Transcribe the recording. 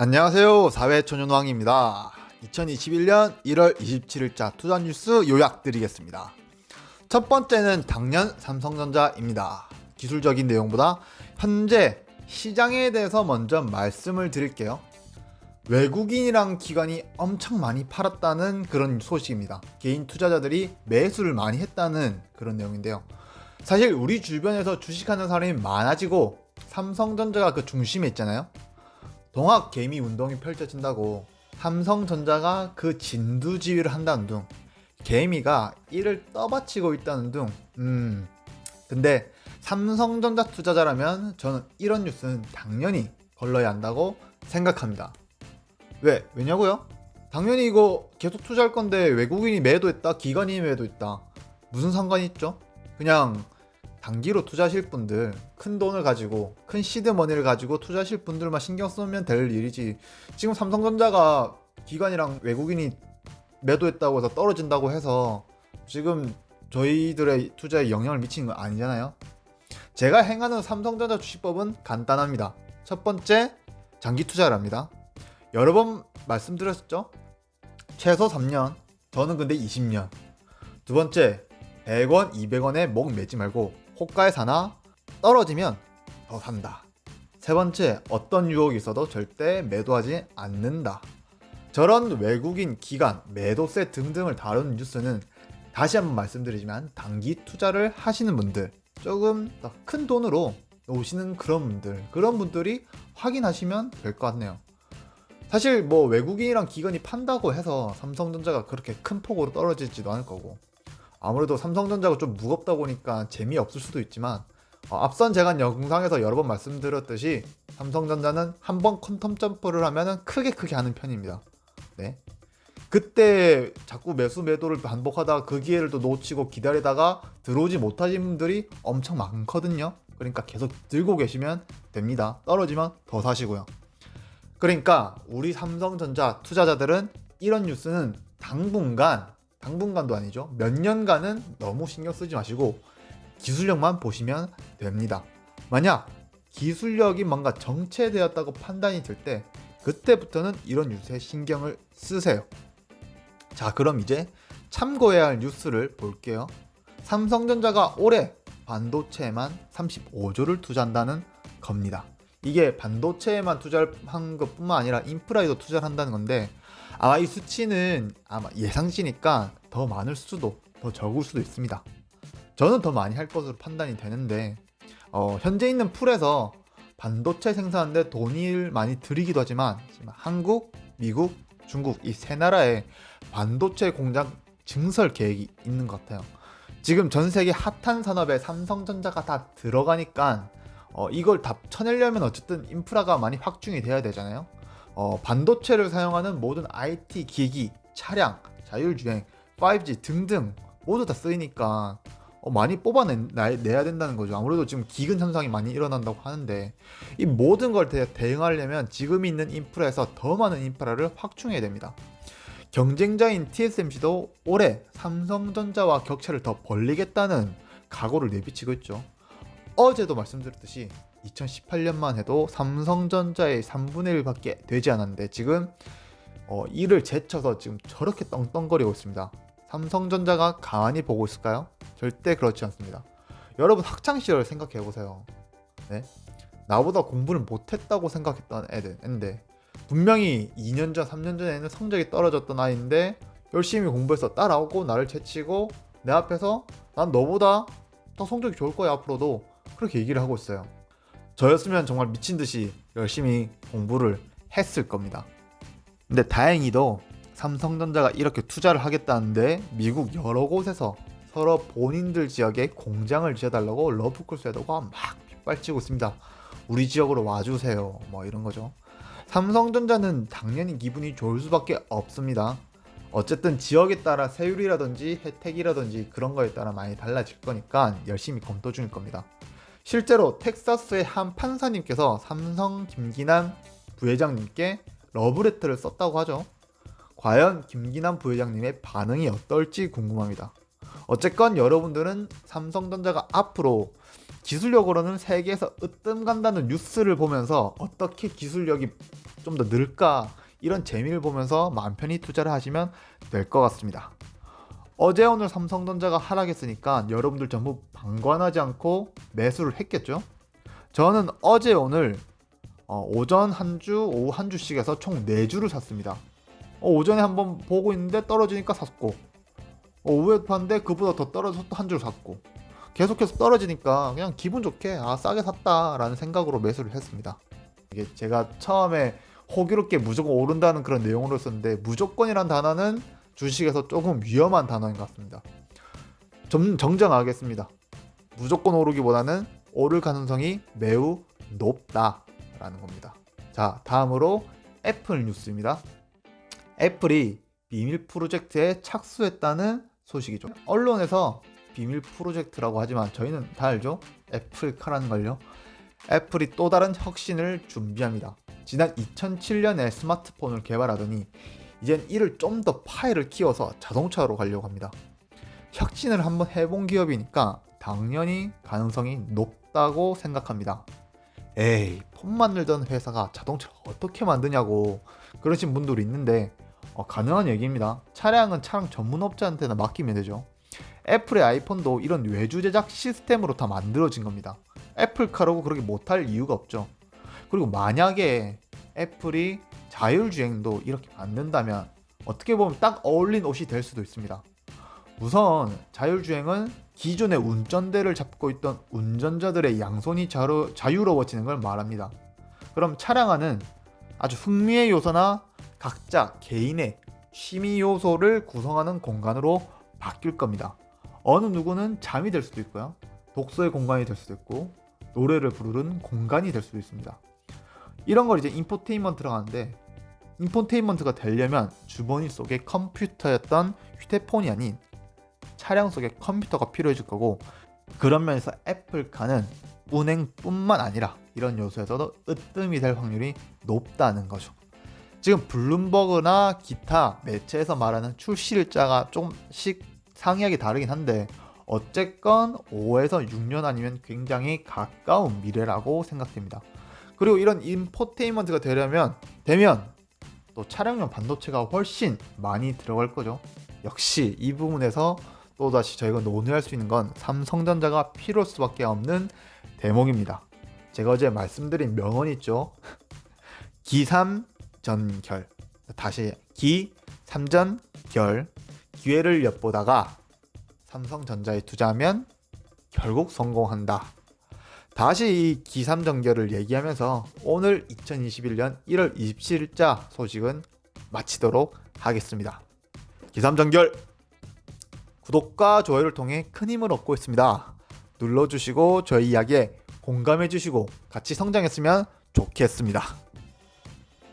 안녕하세요. 사회초년왕입니다. 2021년 1월 27일자 투자 뉴스 요약 드리겠습니다. 첫 번째는 당년 삼성전자입니다. 기술적인 내용보다 현재 시장에 대해서 먼저 말씀을 드릴게요. 외국인이랑 기관이 엄청 많이 팔았다는 그런 소식입니다. 개인 투자자들이 매수를 많이 했다는 그런 내용인데요. 사실 우리 주변에서 주식하는 사람이 많아지고 삼성전자가 그 중심에 있잖아요. 동학 개미 운동이 펼쳐진다고 삼성전자가 그 진두지휘를 한다는 둥, 개미가 이를 떠받치고 있다는 둥. 근데 삼성전자 투자자라면 저는 이런 뉴스는 당연히 걸러야 한다고 생각합니다. 왜냐고요? 당연히 이거 계속 투자할 건데 외국인이 매도했다, 기관이 매도했다, 무슨 상관이 있죠? 그냥 단기로 투자하실 분들, 큰 돈을 가지고, 큰 시드머니를 가지고 투자하실 분들만 신경 쓰면 될 일이지. 지금 삼성전자가 기관이랑 외국인이 매도했다고 해서 떨어진다고 해서 지금 저희들의 투자에 영향을 미치는 건 아니잖아요. 제가 행하는 삼성전자 주식법은 간단합니다. 첫 번째, 장기 투자를 합니다. 여러 번 말씀드렸죠? 최소 3년, 저는 근데 20년. 두 번째, 100원, 200원에 목 매지 말고 호가에 사나 떨어지면 더 산다. 세 번째, 어떤 유혹이 있어도 절대 매도하지 않는다. 저런 외국인 기관, 매도세 등등을 다루는 뉴스는 다시 한번 말씀드리지만 단기 투자를 하시는 분들, 조금 더 큰 돈으로 오시는 그런 분들이 확인하시면 될 것 같네요. 사실 뭐 외국인이랑 기관이 판다고 해서 삼성전자가 그렇게 큰 폭으로 떨어지지도 않을 거고, 아무래도 삼성전자가 좀 무겁다 보니까 재미없을 수도 있지만 앞선 제가 영상에서 여러 번 말씀드렸듯이 삼성전자는 한번 퀀텀 점프를 하면 크게 하는 편입니다. 네. 그때 자꾸 매도를 반복하다가 그 기회를 또 놓치고 기다리다가 들어오지 못하신 분들이 엄청 많거든요. 그러니까 계속 들고 계시면 됩니다. 떨어지면 더 사시고요. 그러니까 우리 삼성전자 투자자들은 이런 뉴스는 당분간도 아니죠. 몇 년간은 너무 신경 쓰지 마시고 기술력만 보시면 됩니다. 만약 기술력이 뭔가 정체되었다고 판단이 들 때 그때부터는 이런 뉴스에 신경을 쓰세요. 자, 그럼 이제 참고해야 할 뉴스를 볼게요. 삼성전자가 올해 반도체에만 35조를 투자한다는 겁니다. 이게 반도체에만 투자를 한 것뿐만 아니라 인프라에도 투자를 한다는 건데, 아마 이 수치는 아마 예상치니까 더 많을 수도 더 적을 수도 있습니다. 저는 더 많이 할 것으로 판단이 되는데, 현재 있는 풀에서 반도체 생산하는데 돈을 많이 들이기도 하지만 한국, 미국, 중국 이 세 나라에 반도체 공장 증설 계획이 있는 것 같아요. 지금 전 세계 핫한 산업에 삼성전자가 다 들어가니까 이걸 다 쳐내려면 어쨌든 인프라가 많이 확충이 돼야 되잖아요. 반도체를 사용하는 모든 IT 기기, 차량, 자율주행, 5G 등등 모두 다 쓰이니까 많이 뽑아내야 된다는 거죠. 아무래도 지금 기근 현상이 많이 일어난다고 하는데 이 모든 걸 대응하려면 지금 있는 인프라에서 더 많은 인프라를 확충해야 됩니다. 경쟁자인 TSMC도 올해 삼성전자와 격차를 더 벌리겠다는 각오를 내비치고 있죠. 어제도 말씀드렸듯이 2018년만 해도 삼성전자의 3분의 1밖에 되지 않았는데 지금 이를 제쳐서 지금 저렇게 떵떵거리고 있습니다. 삼성전자가 가만히 보고 있을까요? 절대 그렇지 않습니다. 여러분 학창시절 생각해보세요. 네? 나보다 공부를 못했다고 생각했던 애인데 분명히 2년 전, 3년 전에는 성적이 떨어졌던 아이인데 열심히 공부해서 따라오고 나를 제치고 내 앞에서 난 너보다 더 성적이 좋을 거야 앞으로도, 그렇게 얘기를 하고 있어요. 저였으면 정말 미친듯이 열심히 공부를 했을 겁니다. 근데 다행히도 삼성전자가 이렇게 투자를 하겠다는데 미국 여러 곳에서 서로 본인들 지역에 공장을 지어달라고 러브콜스에다가 막 빗발치고 있습니다. 우리 지역으로 와주세요, 뭐 이런 거죠. 삼성전자는 당연히 기분이 좋을 수밖에 없습니다. 어쨌든 지역에 따라 세율이라든지 혜택이라든지 그런 거에 따라 많이 달라질 거니까 열심히 검토 중일 겁니다. 실제로 텍사스의 한 판사님께서 삼성 김기남 부회장님께 러브레터를 썼다고 하죠. 과연 김기남 부회장님의 반응이 어떨지 궁금합니다. 어쨌건 여러분들은 삼성전자가 앞으로 기술력으로는 세계에서 으뜸 간다는 뉴스를 보면서 어떻게 기술력이 좀 더 늘까 이런 재미를 보면서 마음 편히 투자를 하시면 될 것 같습니다. 어제 오늘 삼성전자가 하락했으니까 여러분들 전부 방관하지 않고 매수를 했겠죠. 저는 어제 오늘 오전 한 주, 오후 한 주씩 해서 총 4주를 샀습니다. 오전에 한번 보고 있는데 떨어지니까 샀고, 오후에 봤는데 그보다 더 떨어져서 또 한 주를 샀고, 계속해서 떨어지니까 그냥 기분 좋게 싸게 샀다라는 생각으로 매수를 했습니다. 이게 제가 처음에 호기롭게 무조건 오른다는 그런 내용으로 썼는데, 무조건이란 단어는 주식에서 조금 위험한 단어인 것 같습니다. 좀 정정하겠습니다. 무조건 오르기보다는 오를 가능성이 매우 높다라는 겁니다. 자, 다음으로 애플 뉴스입니다. 애플이 비밀 프로젝트에 착수했다는 소식이죠. 언론에서 비밀 프로젝트라고 하지만 저희는 다 알죠? 애플카라는 걸요. 애플이 또 다른 혁신을 준비합니다. 지난 2007년에 스마트폰을 개발하더니 이젠 이를 좀 더 파일을 키워서 자동차로 가려고 합니다. 혁신을 한번 해본 기업이니까 당연히 가능성이 높다고 생각합니다. 에이, 폰 만들던 회사가 자동차를 어떻게 만드냐고 그러신 분들이 있는데 가능한 얘기입니다. 차량은 차량 전문업자한테나 맡기면 되죠. 애플의 아이폰도 이런 외주 제작 시스템으로 다 만들어진 겁니다. 애플카라고 그렇게 못할 이유가 없죠. 그리고 만약에 애플이 자율주행도 이렇게 만든다면 어떻게 보면 딱 어울린 옷이 될 수도 있습니다. 우선 자율주행은 기존의 운전대를 잡고 있던 운전자들의 양손이 자유로워지는 걸 말합니다. 그럼 차량화는 아주 흥미의 요소나 각자 개인의 취미 요소를 구성하는 공간으로 바뀔 겁니다. 어느 누구는 잠이 될 수도 있고요. 독서의 공간이 될 수도 있고 노래를 부르는 공간이 될 수도 있습니다. 이런 걸 이제 인포테인먼트라고 하는데, 인포테인먼트가 되려면 주머니 속에 컴퓨터였던 휴대폰이 아닌 차량 속에 컴퓨터가 필요해질 거고, 그런 면에서 애플카는 운행뿐만 아니라 이런 요소에서도 으뜸이 될 확률이 높다는 거죠. 지금 블룸버그나 기타 매체에서 말하는 출시일자가 조금씩 상이하게 다르긴 한데 어쨌건 5에서 6년 아니면 굉장히 가까운 미래라고 생각됩니다. 그리고 이런 인포테인먼트가 되면 또 차량용 반도체가 훨씬 많이 들어갈 거죠. 역시 이 부분에서 또다시 저희가 논의할 수 있는 건 삼성전자가 필요할 수밖에 없는 대목입니다. 제가 어제 말씀드린 명언 있죠. 기삼전결. 다시 기삼전결. 기회를 엿보다가 삼성전자에 투자하면 결국 성공한다. 다시 이 기삼전결을 얘기하면서 오늘 2021년 1월 27일자 소식은 마치도록 하겠습니다. 기삼전결 구독과 좋아요를 통해 큰 힘을 얻고 있습니다. 눌러주시고 저희 이야기에 공감해주시고 같이 성장했으면 좋겠습니다.